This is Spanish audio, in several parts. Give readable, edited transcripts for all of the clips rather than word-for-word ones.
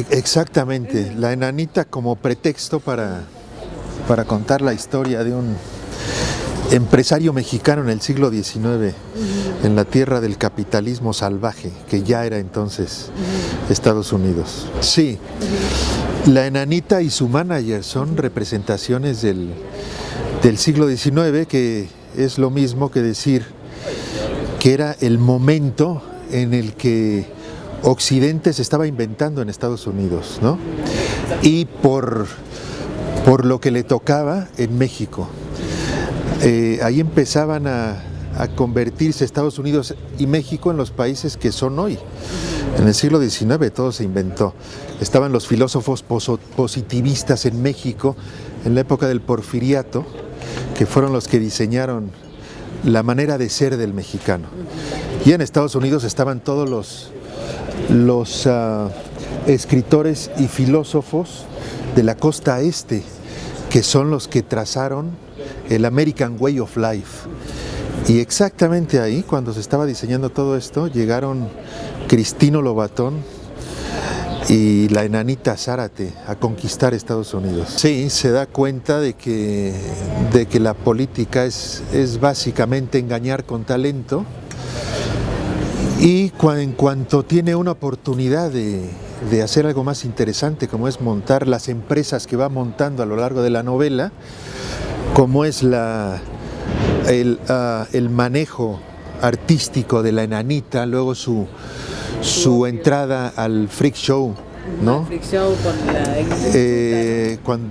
Exactamente, la enanita como pretexto para contar la historia de un empresario mexicano en el siglo XIX, en la tierra del capitalismo salvaje, que ya era entonces Estados Unidos. Sí, la enanita y su manager son representaciones del siglo XIX, que es lo mismo que decir que era el momento en el que Occidente se estaba inventando en Estados Unidos, ¿no? Y por lo que le tocaba en México. Ahí empezaban a convertirse Estados Unidos y México en los países que son hoy. En el siglo XIX todo se inventó. Estaban los filósofos positivistas en México en la época del Porfiriato, que fueron los que diseñaron la manera de ser del mexicano. Y en Estados Unidos estaban todos los escritores y filósofos de la costa este, que son los que trazaron el American Way of Life. Y exactamente ahí, cuando se estaba diseñando todo esto, llegaron Cristino Lobatón y la enanita Zárate a conquistar Estados Unidos. Sí, se da cuenta de que la política es básicamente engañar con talento, y en cuanto tiene una oportunidad de hacer algo más interesante, como es montar las empresas que va montando a lo largo de la novela, como es el manejo artístico de la enanita, luego su entrada al freak show, ¿no? Freak show con la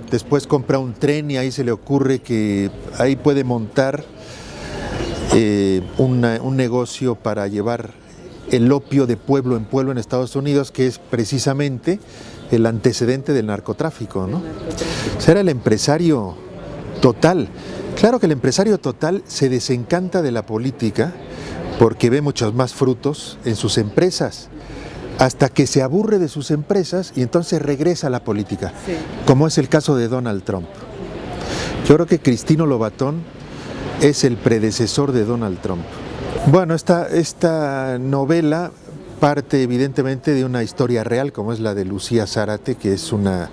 después compra un tren y ahí se le ocurre que ahí puede montar un negocio para llevar el opio de pueblo en pueblo en Estados Unidos, que es precisamente el antecedente del narcotráfico, ¿no? O sea, era el empresario total. Claro que el empresario total se desencanta de la política porque ve muchos más frutos en sus empresas, hasta que se aburre de sus empresas y entonces regresa a la política, sí, como es el caso de Donald Trump. Yo creo que Cristino Lobatón es el predecesor de Donald Trump. Bueno, esta novela parte evidentemente de una historia real, como es la de Lucía Zárate, que es una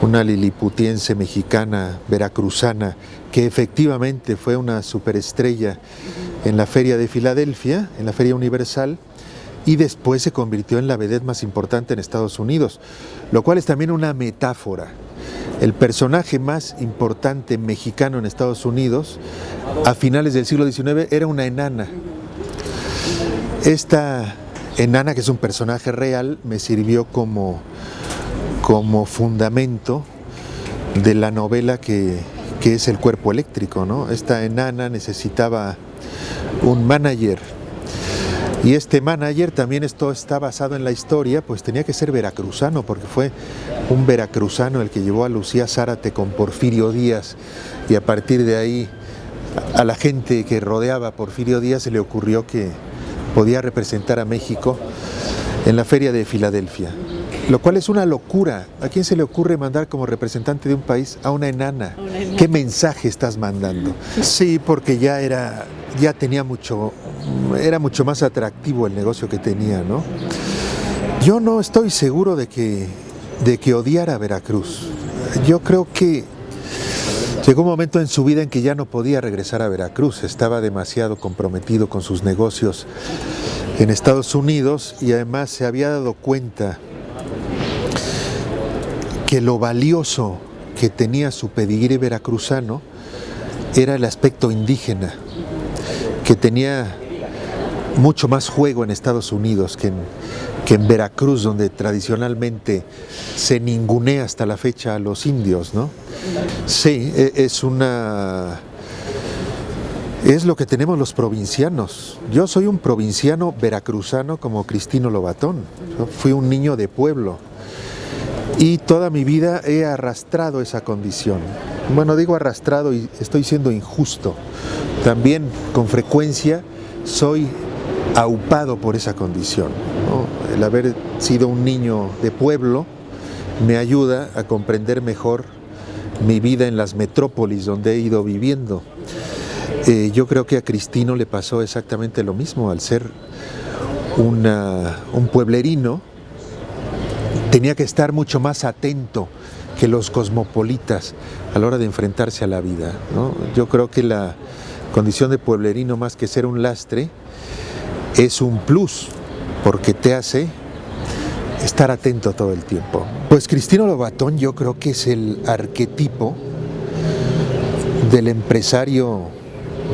liliputiense mexicana, veracruzana, que efectivamente fue una superestrella en la Feria de Filadelfia, en la Feria Universal, y después se convirtió en la vedette más importante en Estados Unidos, lo cual es también una metáfora. El personaje más importante mexicano en Estados Unidos a finales del siglo XIX era una enana. Esta enana, que es un personaje real, me sirvió como fundamento de la novela que es El cuerpo eléctrico, ¿no? Esta enana necesitaba un manager, y este manager, también esto está basado en la historia, pues tenía que ser veracruzano, porque fue un veracruzano el que llevó a Lucía Zárate con Porfirio Díaz, y a partir de ahí a la gente que rodeaba a Porfirio Díaz se le ocurrió que podía representar a México en la Feria de Filadelfia, lo cual es una locura. ¿A quién se le ocurre mandar como representante de un país a una enana? ¿Qué mensaje estás mandando? Sí, porque era mucho más atractivo el negocio que tenía, ¿no? Yo no estoy seguro de que odiara a Veracruz. Yo creo que llegó un momento en su vida en que ya no podía regresar a Veracruz, estaba demasiado comprometido con sus negocios en Estados Unidos, y además se había dado cuenta que lo valioso que tenía su pedigrí veracruzano era el aspecto indígena, que tenía mucho más juego en Estados Unidos que en Veracruz, donde tradicionalmente se ningunea hasta la fecha a los indios, ¿no? Sí, es lo que tenemos los provincianos. Yo soy un provinciano veracruzano como Cristino Lobatón. Yo fui un niño de pueblo y toda mi vida he arrastrado esa condición. Bueno, digo arrastrado y estoy siendo injusto. También con frecuencia soy aupado por esa condición, ¿no? El haber sido un niño de pueblo me ayuda a comprender mejor mi vida en las metrópolis donde he ido viviendo. Yo creo que a Cristino le pasó exactamente lo mismo. Al ser un pueblerino, tenía que estar mucho más atento que los cosmopolitas a la hora de enfrentarse a la vida, ¿no? Yo creo que la condición de pueblerino, más que ser un lastre, es un plus, porque te hace estar atento todo el tiempo. Pues Cristino Lobatón yo creo que es el arquetipo del empresario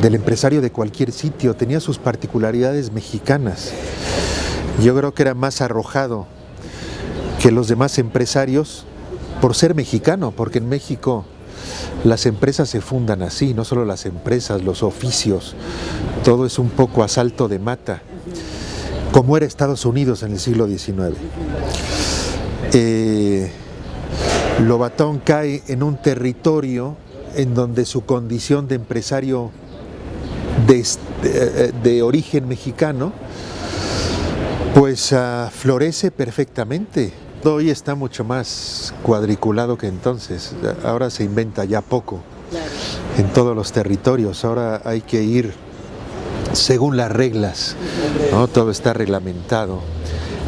de cualquier sitio. Tenía sus particularidades mexicanas. Yo creo que era más arrojado que los demás empresarios por ser mexicano, porque en México las empresas se fundan así, no solo las empresas, los oficios, todo es un poco a salto de mata, como era Estados Unidos en el siglo XIX. Lobatón cae en un territorio en donde su condición de empresario de origen mexicano pues florece perfectamente. Hoy está mucho más cuadriculado que entonces. Ahora se inventa ya poco en todos los territorios. Ahora hay que ir según las reglas, ¿no? Todo está reglamentado.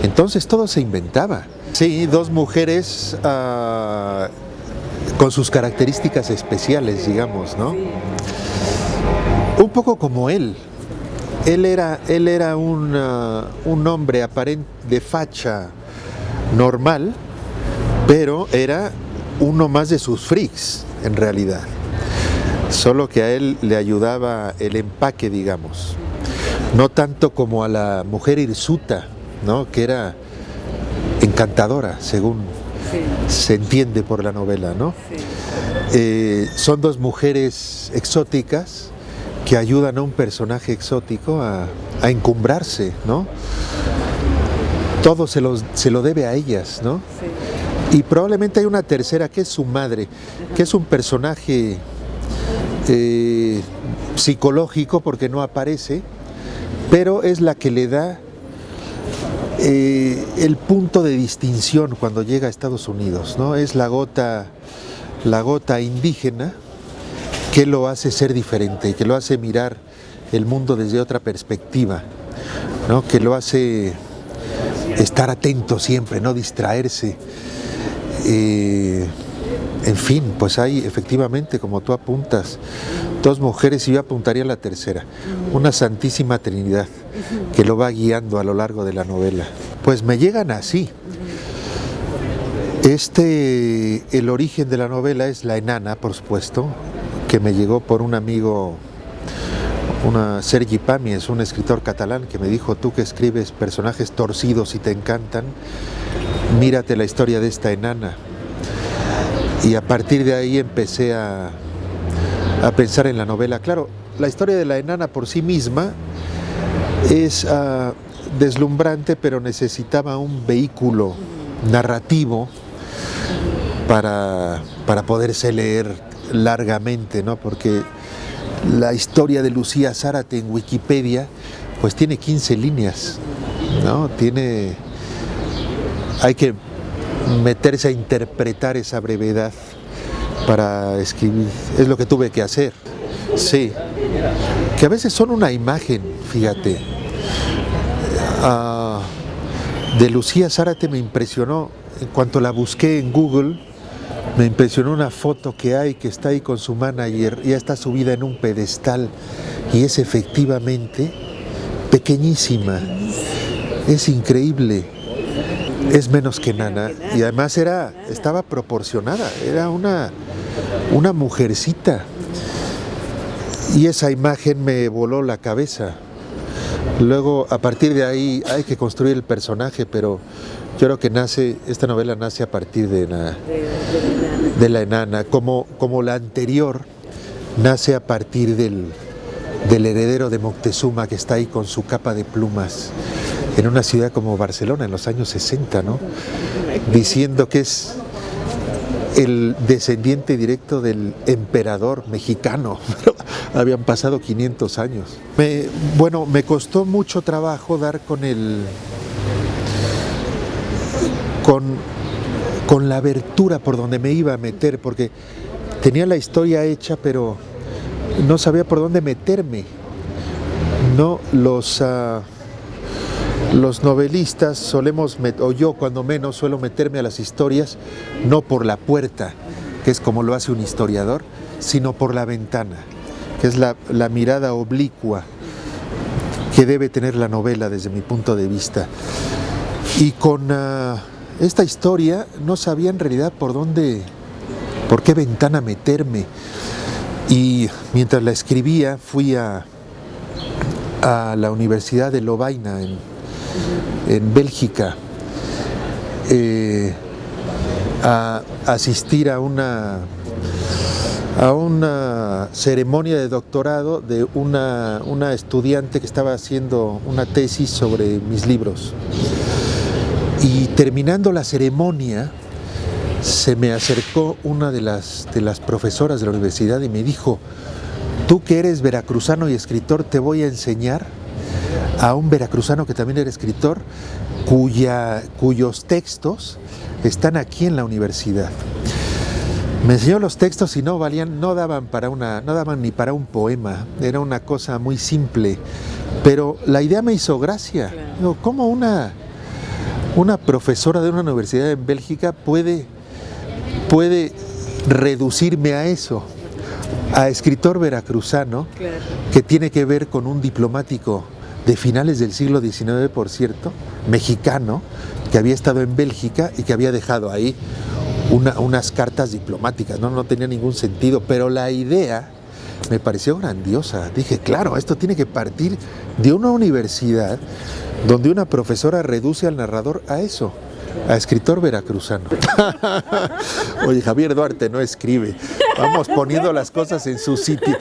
Entonces todo se inventaba. Sí, dos mujeres con sus características especiales, digamos, ¿no? Un poco como él. Él era un hombre aparente de facha normal, pero era uno más de sus freaks, en realidad. Solo que a él le ayudaba el empaque, digamos. No tanto como a la mujer hirsuta, ¿no? Que era encantadora, según se entiende por la novela, ¿no? Son dos mujeres exóticas que ayudan a un personaje exótico a encumbrarse, ¿no? Todo se lo debe a ellas, ¿no? Y probablemente hay una tercera que es su madre, que es un personaje psicológico porque no aparece, pero es la que le da el punto de distinción cuando llega a Estados Unidos, ¿no? Es la gota indígena que lo hace ser diferente, que lo hace mirar el mundo desde otra perspectiva, ¿no? Que lo hace estar atento siempre, no distraerse. En fin, pues hay efectivamente, como tú apuntas, dos mujeres y yo apuntaría a la tercera, una Santísima Trinidad que lo va guiando a lo largo de la novela. Pues me llegan así. El origen de la novela es La Enana, por supuesto, que me llegó por un amigo, Sergi Pàmies, un escritor catalán, que me dijo: tú que escribes personajes torcidos y te encantan, mírate la historia de esta enana. Y a partir de ahí empecé a pensar en la novela. Claro, la historia de la enana por sí misma es deslumbrante, pero necesitaba un vehículo narrativo para poderse leer largamente, ¿no? Porque la historia de Lucía Zárate en Wikipedia pues tiene 15 líneas, ¿no? Hay que meterse a interpretar esa brevedad para escribir. Es lo que tuve que hacer. Sí, que a veces son una imagen, fíjate. De Lucía Zárate me impresionó, en cuanto la busqué en Google, me impresionó una foto que hay, que está ahí con su manager, ya está subida en un pedestal y es efectivamente pequeñísima. Es increíble. Es menos que nana y además estaba proporcionada, era una mujercita. Y esa imagen me voló la cabeza. Luego, a partir de ahí, hay que construir el personaje, pero yo creo que esta novela nace a partir de la enana, como la anterior nace a partir del heredero de Moctezuma, que está ahí con su capa de plumas en una ciudad como Barcelona en los años 60, ¿no? Diciendo que es el descendiente directo del emperador mexicano. Habían pasado 500 años. Me costó mucho trabajo dar con la abertura por donde me iba a meter, porque tenía la historia hecha, pero no sabía por dónde meterme. No, Los novelistas solemos, o yo cuando menos, suelo meterme a las historias no por la puerta, que es como lo hace un historiador, sino por la ventana, que es la mirada oblicua que debe tener la novela desde mi punto de vista. Y con esta historia no sabía en realidad por qué ventana meterme. Y mientras la escribía fui a la Universidad de Lovaina en Bélgica a asistir a una ceremonia de doctorado de una estudiante que estaba haciendo una tesis sobre mis libros. Y terminando la ceremonia, se me acercó una de las profesoras de la universidad y me dijo: tú que eres veracruzano y escritor, te voy a enseñar a un veracruzano que también era escritor, cuyos textos están aquí en la universidad. Me enseñó los textos y no daban ni para un poema, era una cosa muy simple, pero la idea me hizo gracia. Claro. Digo, ¿cómo una profesora de una universidad en Bélgica puede reducirme a eso, a escritor veracruzano, Claro. que tiene que ver con un diplomático de finales del siglo XIX, por cierto, mexicano, que había estado en Bélgica y que había dejado ahí unas cartas diplomáticas? No tenía ningún sentido, pero la idea me pareció grandiosa. Dije, claro, esto tiene que partir de una universidad donde una profesora reduce al narrador a eso, a escritor veracruzano. Oye, Javier Duarte no escribe. Vamos poniendo las cosas en su sitio.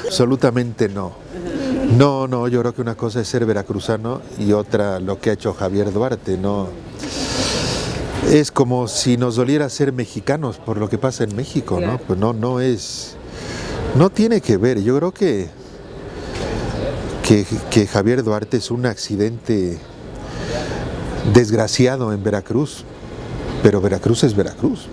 Absolutamente no. No, yo creo que una cosa es ser veracruzano y otra lo que ha hecho Javier Duarte. No. Es como si nos doliera ser mexicanos por lo que pasa en México, Claro. ¿no? Pues no tiene que ver. Yo creo que Javier Duarte es un accidente desgraciado en Veracruz, pero Veracruz es Veracruz.